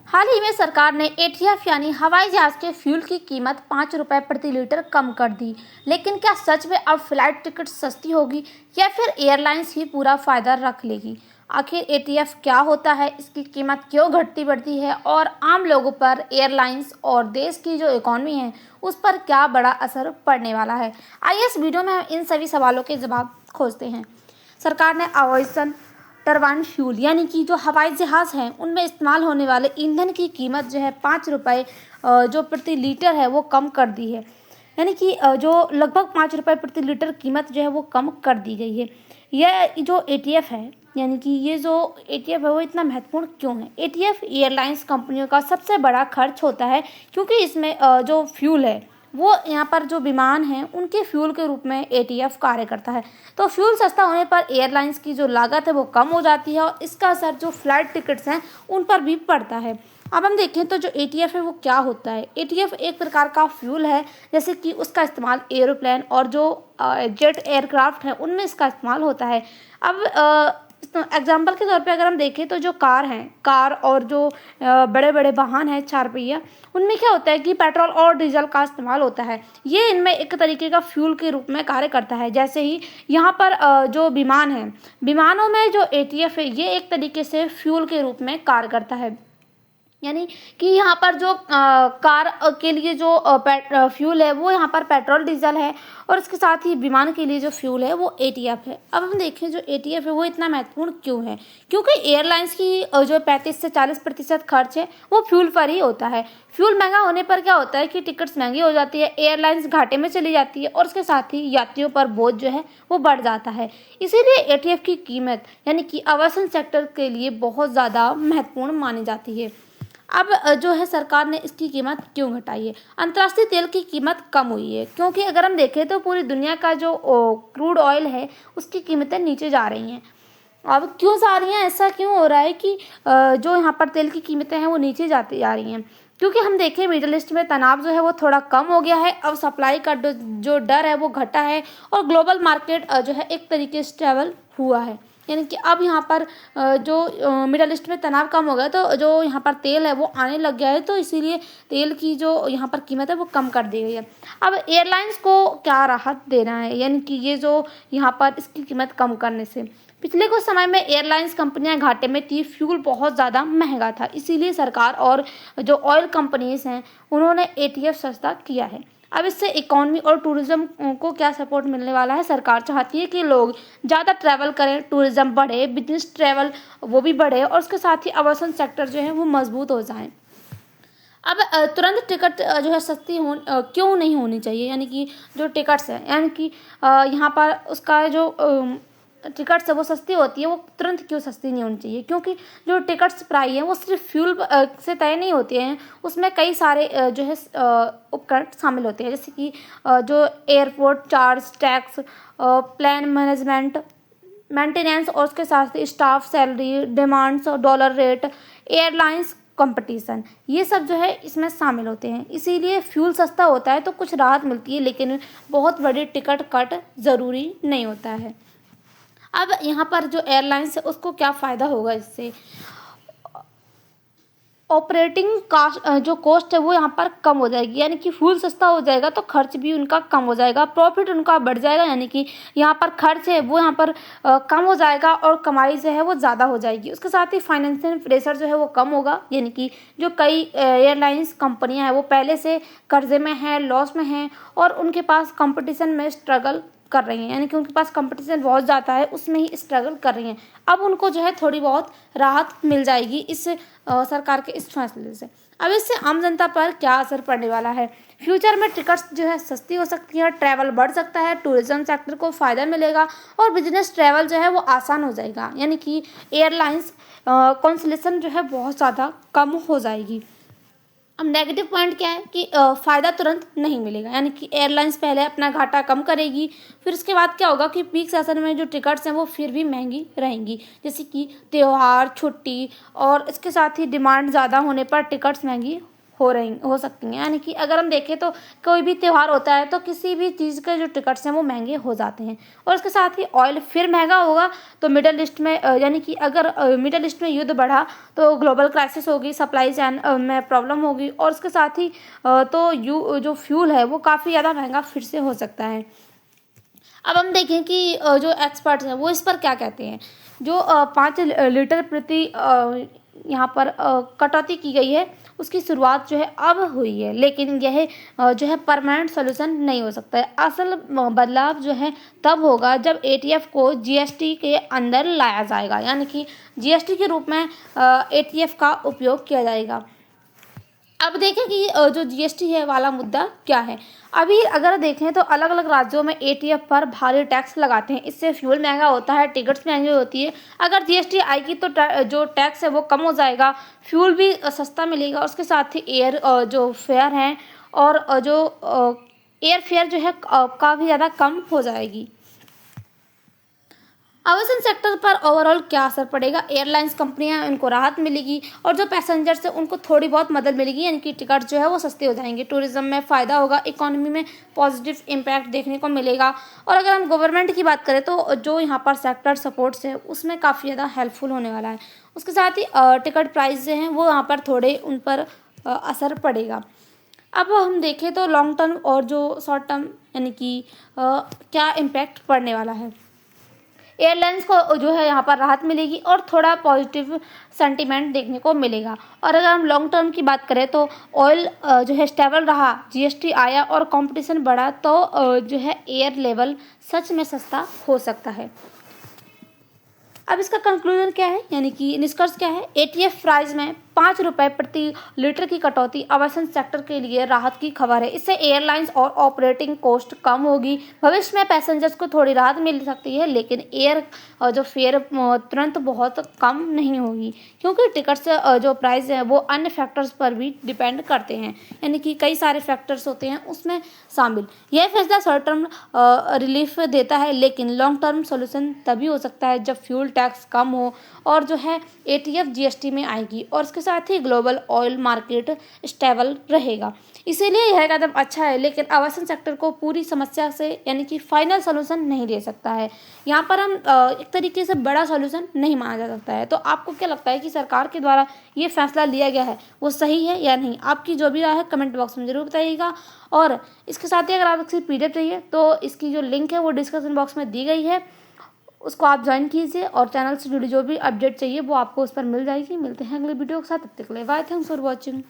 हाल ही में सरकार ने एटीएफ यानी हवाई जहाज के फ्यूल की कीमत 5 रुपये प्रति लीटर कम कर दी। लेकिन क्या सच में अब फ्लाइट टिकट सस्ती होगी या फिर एयरलाइंस ही पूरा फायदा रख लेगी? आखिर एटीएफ क्या होता है, इसकी कीमत क्यों घटती बढ़ती है और आम लोगों पर, एयरलाइंस और देश की जो इकोनॉमी है उस पर क्या बड़ा असर पड़ने वाला है? आइए इस वीडियो में हम इन सभी सवालों के जवाब खोजते हैं। सरकार ने अविसन टरबाइन फ्यूल यानी कि जो हवाई जहाज़ हैं उनमें इस्तेमाल होने वाले ईंधन की कीमत जो है 5 रुपये जो प्रति लीटर है वो कम कर दी है। यानी कि जो लगभग 5 रुपये प्रति लीटर कीमत जो है वो कम कर दी गई है। यह जो एटीएफ है, यानी कि ये जो एटीएफ है वो इतना महत्वपूर्ण क्यों है? एटीएफ एयरलाइंस कंपनियों का सबसे बड़ा खर्च होता है, क्योंकि इसमें जो फ्यूल है वो यहाँ पर जो विमान हैं उनके फ्यूल के रूप में एटीएफ कार्य करता है। तो फ्यूल सस्ता होने पर एयरलाइंस की जो लागत है वो कम हो जाती है और इसका असर जो फ्लाइट टिकट्स हैं उन पर भी पड़ता है। अब हम देखें तो जो एटीएफ है वो क्या होता है। एटीएफ एक प्रकार का फ्यूल है, जैसे कि उसका इस्तेमाल एरोप्लेन और जो जेट एयरक्राफ्ट है उनमें इसका इस्तेमाल होता है। अब एग्जाम्पल के तौर पे अगर हम देखें तो जो कार और जो बड़े बड़े वाहन हैं 4 पहिया, उनमें क्या होता है कि पेट्रोल और डीजल का इस्तेमाल होता है। ये इनमें एक तरीके का फ्यूल के रूप में कार्य करता है। जैसे ही यहाँ पर जो विमान है, विमानों में जो एटीएफ है ये एक तरीके से फ्यूल के रूप में कार्य करता है। यानी कि यहाँ पर जो कार के लिए जो फ्यूल है वो यहाँ पर पेट्रोल डीजल है और इसके साथ ही विमान के लिए जो फ्यूल है वो एटीएफ है। अब हम देखें जो एटीएफ है वो इतना महत्वपूर्ण क्यों है, क्योंकि एयरलाइंस की जो 35 से 40% खर्च है वो फ्यूल पर ही होता है। फ्यूल महंगा होने पर क्या होता है कि टिकट्स महंगी हो जाती है, एयरलाइंस घाटे में चली जाती है और उसके साथ ही यात्रियों पर बोझ जो है वो बढ़ जाता है। इसीलिए एटीएफ की कीमत यानी कि आवासन सेक्टर के लिए बहुत ज़्यादा महत्वपूर्ण मानी जाती है। अब जो है सरकार ने इसकी कीमत क्यों घटाई है? अंतर्राष्ट्रीय तेल की कीमत कम हुई है, क्योंकि अगर हम देखें तो पूरी दुनिया का जो क्रूड ऑयल है उसकी कीमतें नीचे जा रही हैं। अब क्यों जा रही हैं, ऐसा क्यों हो रहा है कि जो यहाँ पर तेल की कीमतें हैं वो नीचे जाती जा रही हैं? क्योंकि हम देखें मिडिल ईस्ट में तनाव जो है वो थोड़ा कम हो गया है। अब सप्लाई का जो डर है वो घटा है और ग्लोबल मार्केट जो है एक तरीके से स्टेबल हुआ है। यानी कि अब यहाँ पर जो मिडल ईस्ट में तनाव कम हो गया तो जो यहाँ पर तेल है वो आने लग गया है, तो इसीलिए तेल की जो यहाँ पर कीमत है वो कम कर दी गई है। अब एयरलाइंस को क्या राहत देना है, यानी कि ये जो यहाँ पर इसकी कीमत कम करने से? पिछले कुछ समय में एयरलाइंस कंपनियां घाटे में थी, फ्यूल बहुत ज़्यादा महंगा था, इसीलिए सरकार और जो ऑयल कंपनीज हैं उन्होंने एटीएफ सस्ता किया है। अब इससे इकोनॉमी और टूरिज्म को क्या सपोर्ट मिलने वाला है? सरकार चाहती है कि लोग ज़्यादा ट्रैवल करें, टूरिज्म बढ़े, बिजनेस ट्रैवल वो भी बढ़े और उसके साथ ही आवासन सेक्टर जो है वो मजबूत हो जाए। अब तुरंत टिकट जो है सस्ती क्यों नहीं होनी चाहिए? यानी कि जो टिकट्स है, यानी कि यहाँ पर उसका जो टिकट्स है वो सस्ती होती है, वो तुरंत क्यों सस्ती नहीं होनी चाहिए? क्योंकि जो टिकट्स प्राइस है वो सिर्फ फ्यूल से तय नहीं होते हैं, उसमें कई सारे जो है उपकरण शामिल होते हैं, जैसे कि जो airport charge, tax, plan management, maintenance और उसके साथ ही staff salary, demands, dollar rate, airlines competition, ये सब जो है इसमें शामिल होते हैं। इसीलिए फ्यूल सस्ता होता है तो कुछ राहत मिलती है, लेकिन बहुत बड़ी टिकट कट ज़रूरी नहीं होता है। अब यहाँ पर जो एयरलाइंस है उसको क्या फ़ायदा होगा इससे? ऑपरेटिंग कास्ट जो कॉस्ट है वो यहाँ पर कम हो जाएगी, यानी कि फ्यूल सस्ता हो जाएगा तो खर्च भी उनका कम हो जाएगा, प्रॉफिट उनका बढ़ जाएगा, यानी कि यहाँ पर खर्च है वो यहाँ पर कम हो जाएगा और कमाई जो है वो ज़्यादा हो जाएगी। उसके साथ ही फाइनेंशियल प्रेशर जो है वो कम होगा, यानी कि जो कई एयरलाइंस कंपनियाँ हैं वो पहले से कर्जे में हैं, लॉस में हैं और उनके पास कंपटीशन में स्ट्रगल कर रही हैं, यानी कि उनके पास कंपटीशन बहुत ज़्यादा है, उसमें ही स्ट्रगल कर रही हैं। अब उनको जो है थोड़ी बहुत राहत मिल जाएगी इस सरकार के इस फैसले से। अब इससे आम जनता पर क्या असर पड़ने वाला है? फ्यूचर में टिकट्स जो है सस्ती हो सकती है, ट्रैवल बढ़ सकता है, टूरिज्म सेक्टर को फ़ायदा मिलेगा और बिजनेस ट्रैवल जो है वो आसान हो जाएगा, यानी कि एयरलाइंस कैंसिलेशन जो है बहुत ज़्यादा कम हो जाएगी। अब नेगेटिव पॉइंट क्या है कि फ़ायदा तुरंत नहीं मिलेगा, यानी कि एयरलाइंस पहले अपना घाटा कम करेगी, फिर उसके बाद क्या होगा कि पीक सेशन में जो टिकट्स हैं वो फिर भी महंगी रहेंगी, जैसे कि त्यौहार, छुट्टी और इसके साथ ही डिमांड ज़्यादा होने पर टिकट्स महंगी हो सकती हैं। यानी कि अगर हम देखें तो कोई भी त्यौहार होता है तो किसी भी चीज़ के जो टिकट्स हैं वो महंगे हो जाते हैं। और उसके साथ ही ऑयल फिर महंगा होगा तो मिडल ईस्ट में यानी कि अगर मिडल ईस्ट में युद्ध बढ़ा तो ग्लोबल क्राइसिस होगी, सप्लाई चैन में प्रॉब्लम होगी, और उसके साथ ही तो जो फ्यूल है वो काफ़ी ज़्यादा महंगा फिर से हो सकता है। अब हम देखें कि जो एक्सपर्ट्स हैं वो इस पर क्या कहते हैं। जो 5 लीटर प्रति यहाँ पर कटौती की गई है उसकी शुरुआत जो है अब हुई है, लेकिन यह जो है परमानेंट सोल्यूशन नहीं हो सकता है। असल बदलाव जो है तब होगा जब एटीएफ को जीएसटी के अंदर लाया जाएगा, यानी कि जीएसटी के रूप में एटीएफ का उपयोग किया जाएगा। अब देखें कि जो जीएसटी है वाला मुद्दा क्या है। अभी अगर देखें तो अलग अलग राज्यों में एटीएफ पर भारी टैक्स लगाते हैं, इससे फ्यूल महंगा होता है, टिकट्स महंगी होती है। अगर जीएसटी आएगी तो जो टैक्स है वो कम हो जाएगा, फ्यूल भी सस्ता मिलेगा। उसके साथ ही एयर जो फेयर हैं और जो एयर फेयर जो है काफ़ी ज़्यादा कम हो जाएगी। आवासन सेक्टर पर ओवरऑल क्या असर पड़ेगा। एयरलाइंस कंपनियां उनको राहत मिलेगी और जो पैसेंजर्स है उनको थोड़ी बहुत मदद मिलेगी, यानी कि टिकट जो है वो सस्ते हो जाएंगे। टूरिज्म में फ़ायदा होगा, इकोनॉमी में पॉजिटिव इम्पैक्ट देखने को मिलेगा। और अगर हम गवर्नमेंट की बात करें तो जो यहाँ पर सेक्टर सपोर्ट्स है उसमें काफ़ी ज़्यादा हेल्पफुल होने वाला है। उसके साथ ही टिकट प्राइस जो हैं वो यहाँ पर थोड़े उन पर असर पड़ेगा। अब हम देखें तो लॉन्ग टर्म और जो शॉर्ट टर्म यानी कि क्या इम्पैक्ट पड़ने वाला है। एयरलाइंस को जो है यहाँ पर राहत मिलेगी और थोड़ा पॉजिटिव सेंटीमेंट देखने को मिलेगा। और अगर हम लॉन्ग टर्म की बात करें तो ऑयल जो है स्टेबल रहा, जीएसटी आया और कंपटीशन बढ़ा तो जो है एयर लेवल सच में सस्ता हो सकता है। अब इसका कंक्लूजन क्या है, यानी कि निष्कर्ष क्या है। एटीएफ प्राइस में 5 रुपये प्रति लीटर की कटौती आवासन सेक्टर के लिए राहत की खबर है। इससे एयरलाइंस और ऑपरेटिंग कॉस्ट कम होगी। भविष्य में पैसेंजर्स को थोड़ी राहत मिल सकती है, लेकिन एयर जो फेयर तुरंत बहुत कम नहीं होगी, क्योंकि टिकट्स जो प्राइस है वो अन्य फैक्टर्स पर भी डिपेंड करते हैं, यानी कि कई सारे फैक्टर्स होते हैं उसमें शामिल। यह फैसला शॉर्ट टर्म रिलीफ देता है, लेकिन लॉन्ग टर्म सोल्यूशन तभी हो सकता है जब फ्यूल टैक्स कम हो और जो है एटीएफ जीएसटी में आएगी और इसके साथ ही ग्लोबल ऑयल मार्केट स्टेबल रहेगा। इसीलिए यह कदम अच्छा है, लेकिन आवासन सेक्टर को पूरी समस्या से यानी कि फाइनल सोल्यूशन नहीं दे सकता है। यहाँ पर हम एक तरीके से बड़ा सोल्यूशन नहीं माना जा सकता है। तो आपको क्या लगता है कि सरकार के द्वारा ये फैसला लिया गया है वो सही है या नहीं? आपकी जो भी राय है कमेंट बॉक्स में जरूर बताइएगा। और इसके साथ ही अगर आप इसकी पीडीएफ चाहिए तो इसकी जो लिंक है वो डिस्क्रिप्शन बॉक्स में दी गई है, उसको आप ज्वाइन कीजिए और चैनल से जुड़ी जो भी अपडेट चाहिए वो आपको उस पर मिल जाएगी। मिलते हैं अगले वीडियो के साथ, तब तक के लिए बाय, थैंक्स फॉर वॉचिंग।